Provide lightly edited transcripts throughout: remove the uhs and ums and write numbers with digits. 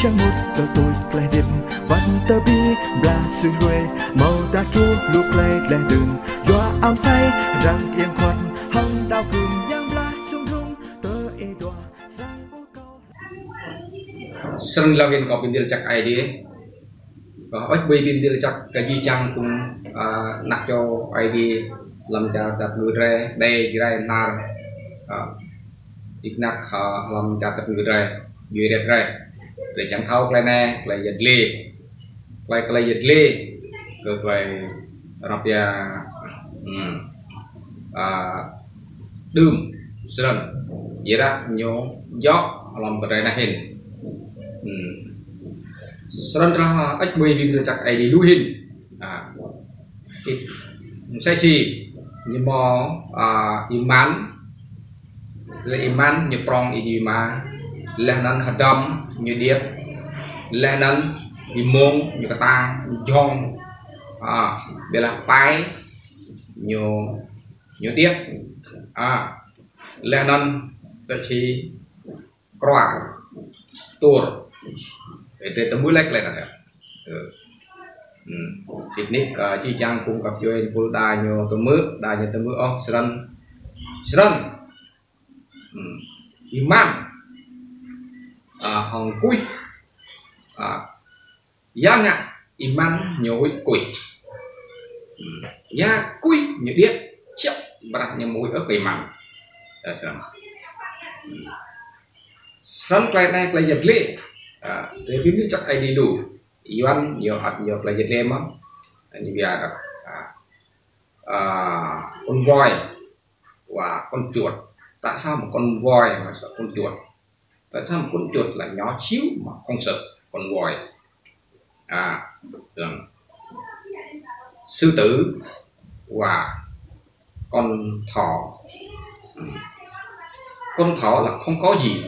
chẳng một tờ tôi lại điệp văn tờ bi bla sự ruê màu ta chu lúc lại lại đường doa ám say răng yên khoan hăng đau cường giang bla sung rung tờ e doa sang ô câu sân lao hiện có bên điều chắc ai đi và ếch bây bên điều chắc cái gì chăng cũng nặng cho ai đi làm cho tập người ra đây chỉ ra nào ít nặng làm cho tập người ra người đẹp ra để chẳng thâu cái này lại giật ly lại giật ly cực lạiรับya đơm sân vậy đó nhớ gió làm cái này hình sân ra ếch mây vì chắc ai đi đu hình sai chi nhưng mà iman là iman như prong iman là năng hạt đầm như điệp là năng imong như cái ta jong đây là phái nhiều điệp là năng sai chi qua tour để tấm mũi lách lại nè picnic chi chăng cung cấp cho anh full đa nhiều tấm mưa sân imam hồng cùi giá ngạ imam nhồi cùi giá cùi như điếc chẹo và đặt những mũi ở bề mặt sân cái này là giật lệ để biết chắc ai đi đủ Iwan nhiều hạt nhiều là giật lệ mà như bây giờ con voi và con chuột. Tại sao một con voi mà sợ con chuột? Tại sao một con chuột là nhỏ xíu mà không sợ con voi? Sư tử và con thỏ. Con thỏ là không có gì,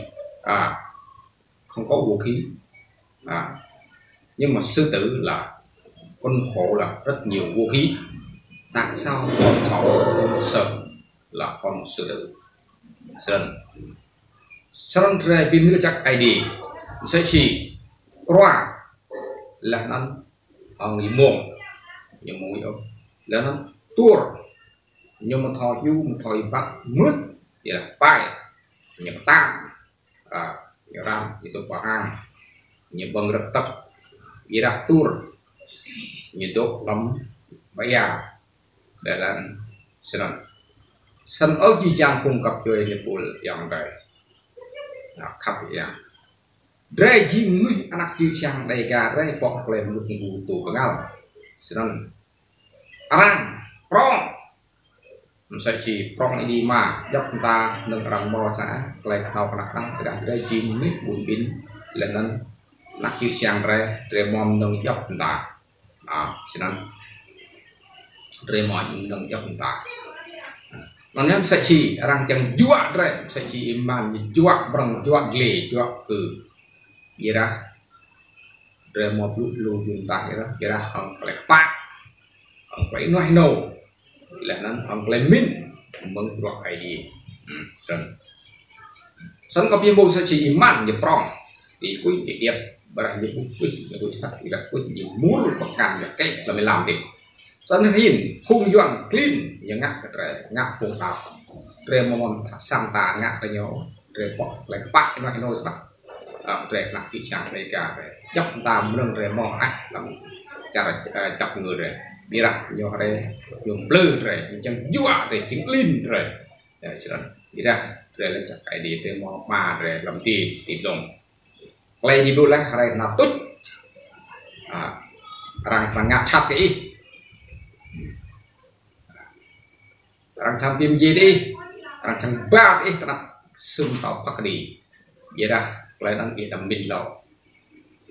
không có vũ khí, nhưng mà sư tử là con hổ là rất nhiều vũ khí. Tại sao con thỏ không sợ là con sư tử? Sân ra bên nữa chắc ai đi sẽ chỉ qua là nó người mồm như mũi ốc là nó tour nhưng mà thò du mà thò vắt mướt thì là bay như tam như ram như tôi bảo hàng như băng rất tập như là tour như tốt lắm bây giờ để là sân ở chi chăng cung cấp cho anh phụ yang đây khắp yang đây chỉ người anak chi chăng đây cả đây bọc lên một ngủ tủ cái ngao sân arang prong sẽ chỉ prong đi mà dốc ta nâng răng bò xã lại học là khăn để đặt đây chỉ người buồn pin lên nên anak chi chăng đây để mong nâng dốc ta sân để mong nâng dốc ta nó nhắm sẽ chỉ rằng chẳng dọa đấy sẽ chỉ iman dọa bằng dọa ghê dọa vậy ra rồi một lúc lưu dùng tại đó vậy ra họ phải phát họ phải nói nổ là nó họ phải minh mừng dọa cái gì sẵn có biên bộ sẽ chỉ iman như prong thì quý vị đẹp và như quý tôi chắc là quý vị muốn một cảm là cách là mình làm thì sân hình khung doan clean những ngắt cái ngắt vùng tàu rồi mà mòn sang tà ngắt cái nhau rồi bỏ lại bắt cái nó sắp rồi là cái chẳng này cả rồi dốc tạm nâng rồi mò ách làm chả chọc người rồi đi ra nhiều đây dùng blue rồi chẳng dọa để chính clean rồi đi ra rồi lên chặt cái đi để mò mà rồi làm tì lồng lấy đi luôn là này là tốt rằng sang ngắt chặt cái rằng tham phim gì đi rằng chẳng ba đi ta sưng tàu bắc đi vậy đó lại đăng ký đầm bình lầu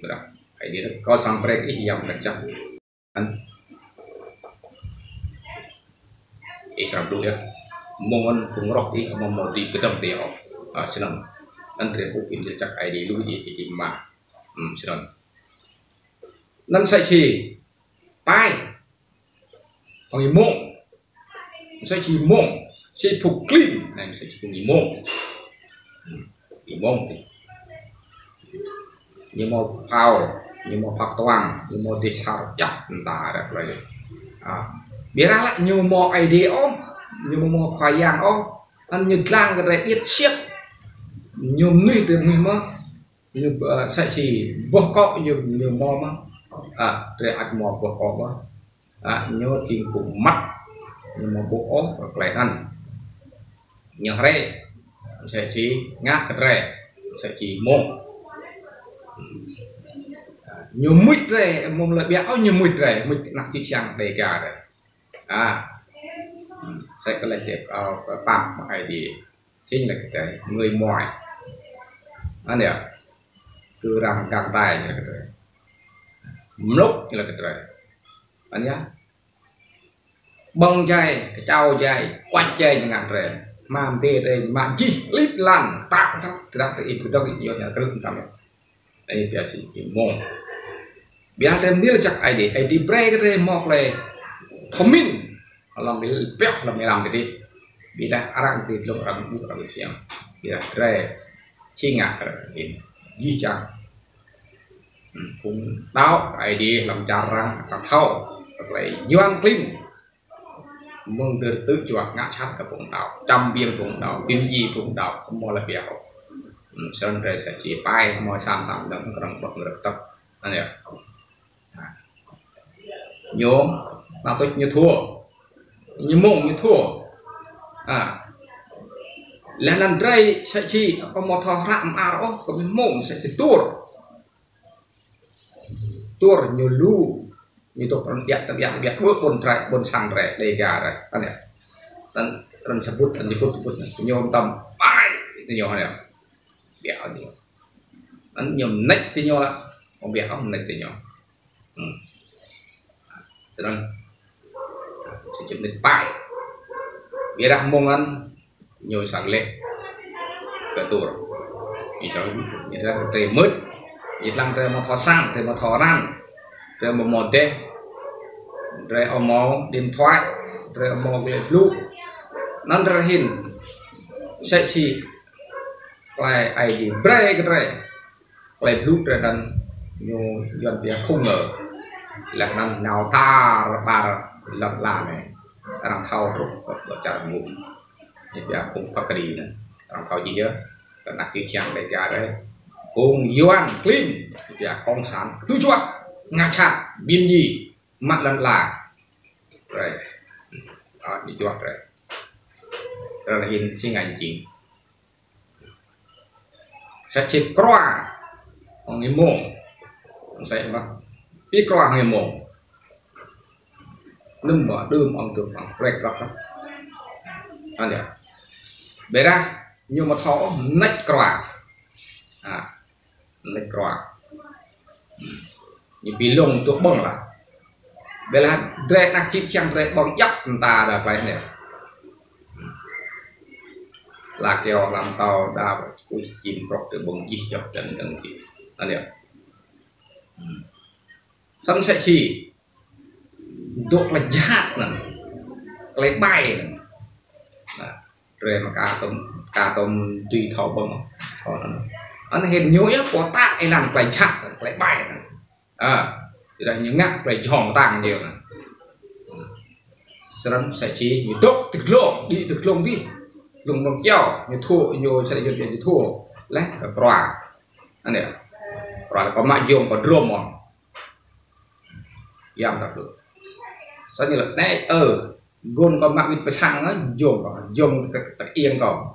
đó cái gì đó có sang break ít dòng được chắc anh ít làm đuôi mong cũng róc đi mong một đi cái tâm tiểu xin lỗi anh để phụ phim chắc ai đi lui thì mà xin lỗi nên sẽ chỉ bay còn mong sẽ chỉ mong sẽ phục clean này sẽ chỉ cùng mong thì như một phao như một phật toàn như một thì sao chắc ta được rồi biết ra lại như một idea như một khoai yang anh như lang cái đấy biết siết như nuôi từ người mà như sẽ chỉ vô cọ như mò mà để ăn mò vô cọ mà như chỉ cùng mắt như một bộ hoặc lại ăn như thế sẽ chỉ ngắt cái rẻ sẽ chỉ mông nhiều mít rẻ mông lại béo như mít rẻ mít nặng chỉ sang đầy cả đấy sẽ có lại tiếp phạm hay đi chính là cái người ngoài anh nhỉ cứ rằng càng tài như cái đấy lúc như là cái đấy anh nhá bông chay cái trâu chay quanh chay như ngàn rẻ mà tê đây mà chi lít lan tạm sắc thì đang tự trong cái nhiều nhà cái lúc tạm đây bây giờ chỉ mong bây giờ thêm nhiều chắc ai đi break cái mọc này thông minh làm cái béo làm cái làm cái đi bây giờ arang thì lúc làm bút làm cái bây giờ rẻ chi ngạc rồi gì chẳng cũng đau ai đi làm trà răng làm thâu lại doan kinh mong từ tứ chuột ngã chát cả vùng đảo trăm biên vùng đảo biên gì vùng đảo không mua là béo sơn rồi sẽ chỉ bay mua sam tạm đỡ còn bật được tập anh em nhóm nào tôi như thua như mông như thua là lần đây sẽ chỉ có một thằng rạm áo có mông sẽ chỉ tua nhiều lu như tôi còn biar bước bồn sang rẻ đầy gà rồi anh em tân sẽ bút anh bút nhôm tầm bay thì nhiều này béo nhiều anh nhôm nách thì nhiều là không béo không nách thì nhiều cho nên sẽ chụp được bay biết ra mông ăn nhiều sáng lệ cái tuổi thì cho như là tề mứt như lăng tề một thò sang tề một thò ran tề một tề rồi ở mò điện thoại rồi ở mò về lúc năn ra hình sẽ chỉ lại ai đi break rồi lại lúc rồi đàn nhiều dần việc không ngờ là năm nào ta là ba lập làm này làm sau rồi trả ngủ thì bây giờ cũng có cái gì nữa làm sao gì đó còn đặt cái trang để ra đấy cùng Yuan Clean bây giờ con sản tu chuột ngã chặt biên gì mặt lần là rồi đi chuột rồi là hình sinh ảnh gì sẽ chết qua ông ấy mồm sẽ mà biết qua người mồm nâng mở đơm ông tưởng bằng rạch rập anh nhỉ bây ra nhưng mà thọ nách quả nách quả như bị lông tụi bông là bây là rạch đặc chip chăng rạch bông dắt ta đã phải nè là kêu làm tàu đa của chim rọc từ bông dít dọc chân gần chị anh nhỉ sẵn sẽ chỉ đột là giác nè lấy bay rồi mà cả tôm tùy thọ bông anh hiện nhối có tạ hay làm quay chặt lấy bay thì là những ngắt phải tròn tàng nhiều nè sẵn sẽ chỉ như tốt thực lộn đi thực lộn đi dùng bằng kéo như thua như sẽ được như thua lấy quả anh này quả là có mạng dùng có rôm mà giảm được được sao như là này gôn có mạng bị sang nó dùng cái yên còn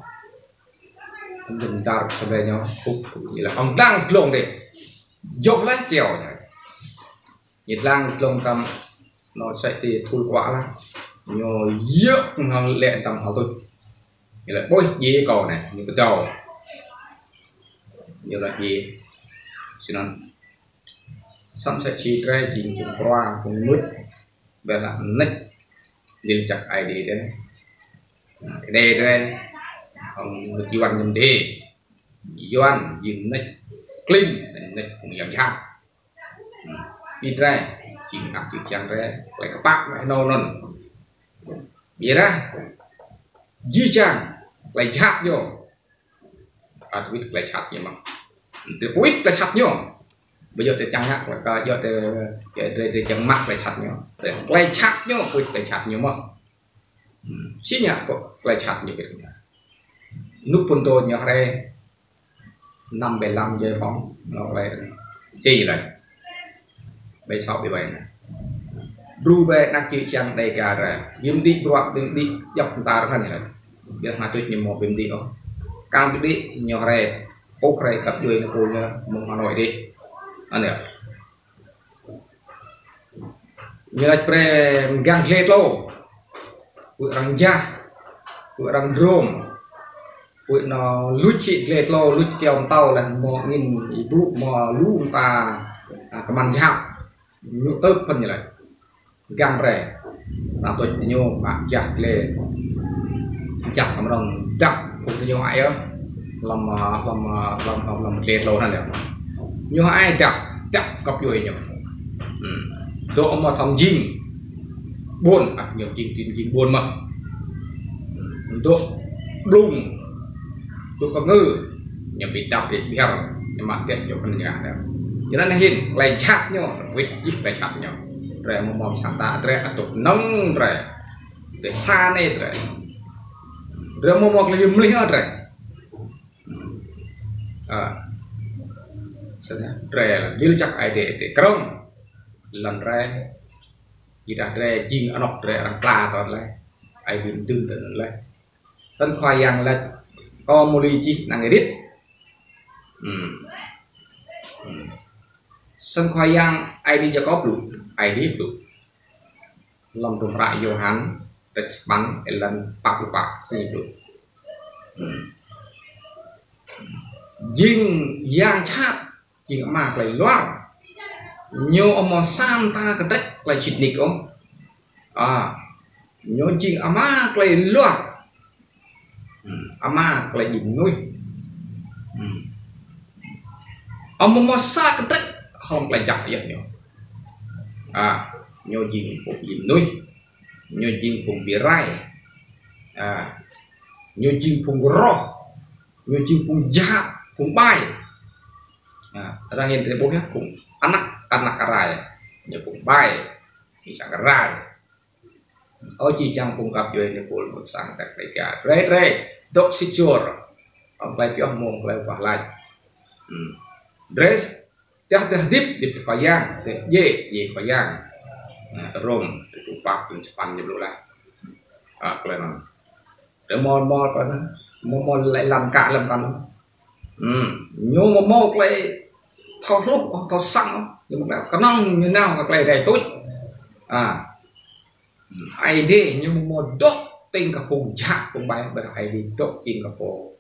dùng ta sẽ về nhau khúc như là ông đang lồng để dốc lấy kéo này nhiệt lang lồng tầm nó sẽ thì thui quả lắm nhiều dớt hơn lệ tầm họ tôi như là bôi gì cầu này như cái cầu như là gì cho nên sẵn sẽ chỉ ra chỉ cùng qua cùng mứt về là nách liên chặt ai đi đấy đây đây ông được doan nhìn đi doan dừng nách clean nách cùng giảm chặt đi ra chỉ nặng chỉ chẳng ra lại các bác lại nâu nần vậy ra di chàng lại chặt vô tweet lại chặt nhưng mà từ tweet lại chặt vô bây giờ thì chẳng ngắt là có giờ thì chẳng mắc lại chặt nhau để quay chặt nhau quay chặt nhau mà xin nhạc quay chặt như vậy nút phun tôi nhớ đây 5-75 giây phóng nó lại chi lại bây sau bị vậy này ru về nát chữ chăng đầy cả rồi viêm đi quạt đi dọc ta đó này biết hai tuyệt nhiều một viêm đi đó cam đi nhỏ đây bốc đây cặp đuôi nó cô nhá mong Hà Nội đi anh em như là pre gang jetlo của răng da của răng rôm của nó lút chị jetlo lút keo tàu là 1.000 bút mà lú ta cái màn dạo lút tớp phần như này gang rẻ làm tôi nhiều bạn chặt lên chặt cầm đồng chặt cũng nhiều ai á làm jetlo này nhiều ai chặt cặp đuôi nhiều độ ông mà thằng dinh buồn nhiều dinh buồn mà độ đùng độ có ngư nhà bị đập bị heo nhưng mà tiện cho con nhà đấy cho nên hiện lại chặt nhau với ít lại chặt nhau rồi một mầm sản ta rồi tụt nóng rồi để xa này rồi một là dùng liếc rồi rồi đi chắc ai để công lần ra chỉ đặt ra chim ở nóc ra làm pla toàn lại ai bị tương tự lại sân khoai yang là có một ly chi là người biết sân khoai yang ai đi cho có đủ ai biết đủ lòng trùng rại vô hắn để bắn lần bạc gì đủ dinh giang chát chỉ mà lại loạn nhiều ông mà sam ta cái đất lại chịt nịch ông nhiều chuyện ama lại loạn ama lại nhìn nuôi ông mà sa cái đất không lại chặt vậy nhiều nhiều chuyện cũng nhìn nuôi nhiều chuyện cũng bị rai nhiều chuyện cũng rò nhiều chuyện cũng giáp cũng bay ra hiện tại bố hết cũng anak rai nhiều cũng bay thì chẳng rai ở chỉ trong cung cấp cho những phụ một sáng các đại cả re đốt xịt chua ông lại cho mồm lại vào lại dress chắc là dip phải giang để dễ phải giang rom để tụ bạc cùng span như lúc này cái này để mò lại làm cả làm con nhưng mà một lại thao lúc thao xăng nhưng mà cái nong như nào cái này đầy tốt ai đi nhưng một đốt tinh cả vùng chạc vùng bay bởi ai đi đốt tinh cả vùng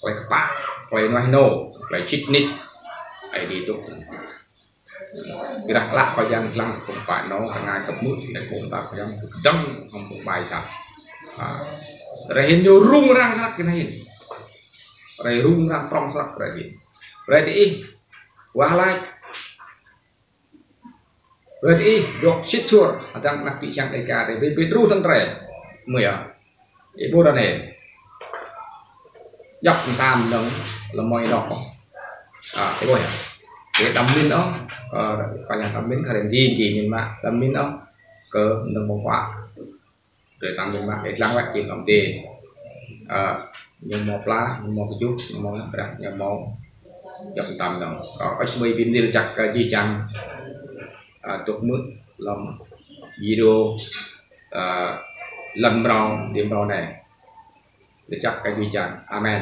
quay các bạn quay nói nổ quay chít nít ai đi đốt cái đặc lạc có dân lăng không phải nó cả ngày cấp mức để cũng ta có dân trong không cũng bài sao rồi hình như rung ra sát cái này rồi rung ra trong sát rồi đi qua lại rồi đi dọc shit sur đang nak bị sang đại ca để biết ru thân rẻ mười cái bố này dọc tam đồng là mồi đỏ cái bồi cái tầm min đó phải là tầm min khởi điểm gì mình mà tầm min đó cỡ đồng một quả rồi sang mình mà để làm vậy chỉ làm tiền nhưng một lá một chút một cái nhưng một dọc tam đồng có mấy pin gì chặt cái gì chẳng tục mức làm video lần đầu điểm đầu này để chắc cái gì chẳng amen.